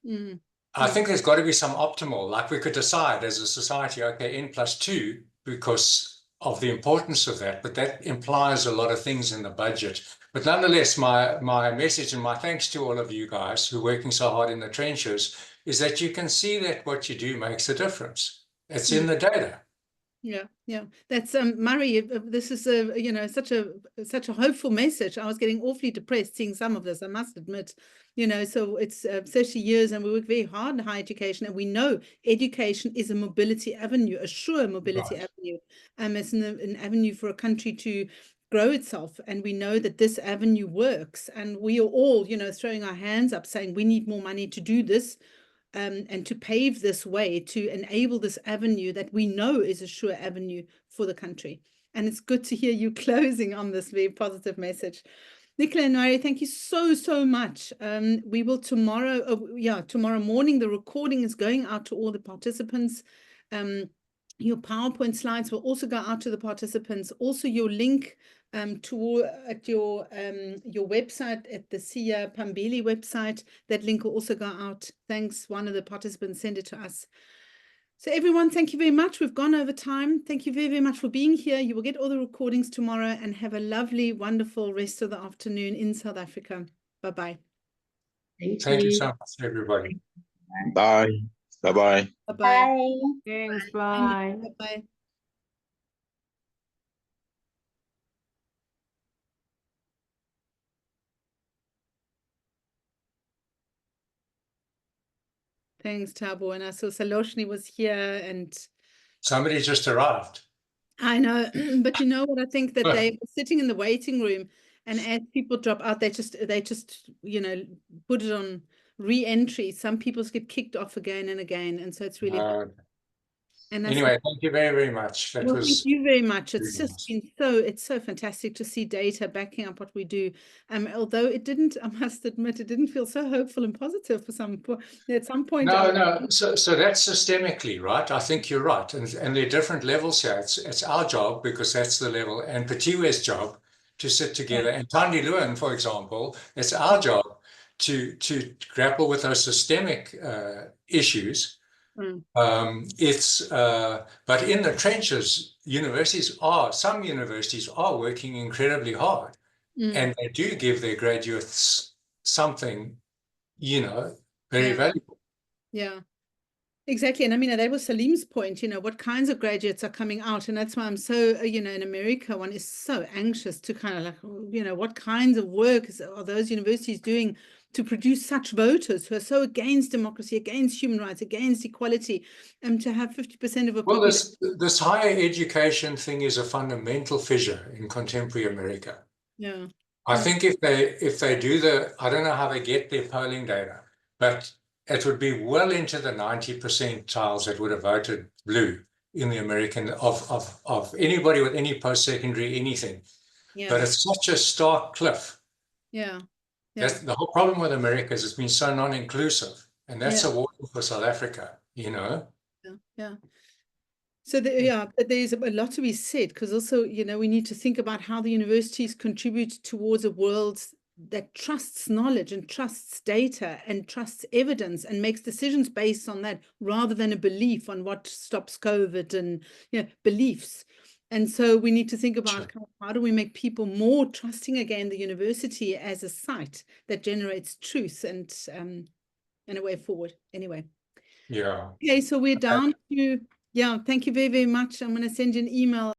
Mm. I think there's got to be some optimal, like we could decide as a society, okay, N+2, because of the importance of that, but that implies a lot of things in the budget. But nonetheless, my message and my thanks to all of you guys who are working so hard in the trenches is that you can see that what you do makes a difference. It's in the data. Yeah, yeah. That's Murray. This is such a hopeful message. I was getting awfully depressed seeing some of this, I must admit. So it's 30 years, and we work very hard in higher education, and we know education is a mobility avenue, a sure mobility avenue. It's an avenue for a country to grow itself, and we know that this avenue works, and we are all, throwing our hands up, saying we need more money to do this. And to pave this way, to enable this avenue that we know is a sure avenue for the country. And it's good to hear you closing on this very positive message. Nicola and Mary, thank you so, so much. We will tomorrow morning, the recording is going out to all the participants. Your PowerPoint slides will also go out to the participants. Also, your link at your website, at the Sia Pambili website, that link will also go out. Thanks. One of the participants sent it to us. So everyone, thank you very much. We've gone over time. Thank you very, very much for being here. You will get all the recordings tomorrow, and have a lovely, wonderful rest of the afternoon in South Africa. Bye-bye. Thank you so much, everybody. Bye. Bye-bye. Bye-bye. Thanks, bye. Bye-bye. Thanks, Tabo. And I saw Saloshni was here, and Somebody just arrived. I know, but you know what? I think that they were sitting in the waiting room, and as people drop out, they just put it on re-entry. Some people get kicked off again and again, and so it's really hard. And anyway, thank you very, very much. That was thank you very much. It's really just nice. been so fantastic to see data backing up what we do. Although it didn't, I must admit, it didn't feel so hopeful and positive at some point. No. So that's systemically, right? I think you're right. And there are different levels here. It's our job, because that's the level, and Petiwe's job to sit together. And Thandi Lewin, for example, it's our job to grapple with those systemic issues. But in the trenches, some universities are working incredibly hard, and they do give their graduates something, very valuable. Yeah, exactly. And I mean, that was Salim's point, what kinds of graduates are coming out. And that's why I'm so, in America, one is so anxious to kind of what kinds of work are those universities doing to produce such voters who are so against democracy, against human rights, against equality, and to have 50% of a population. Well, this higher education thing is a fundamental fissure in contemporary America. Yeah. I think if they do I don't know how they get their polling data, but it would be well into the 90 percentiles that would have voted blue in the American of anybody with any post-secondary anything. Yeah. But it's such a stark cliff. Yeah. That's the whole problem with America, is it's been so non-inclusive, and that's a warning for South Africa, Yeah. So there's a lot to be said, because also, we need to think about how the universities contribute towards a world that trusts knowledge and trusts data and trusts evidence and makes decisions based on that, rather than a belief on what stops COVID and beliefs. And so we need to think about how do we make people more trusting again the university as a site that generates truth and a way forward. Anyway. Yeah. Okay, so we're down to, thank you very, very much. I'm going to send you an email.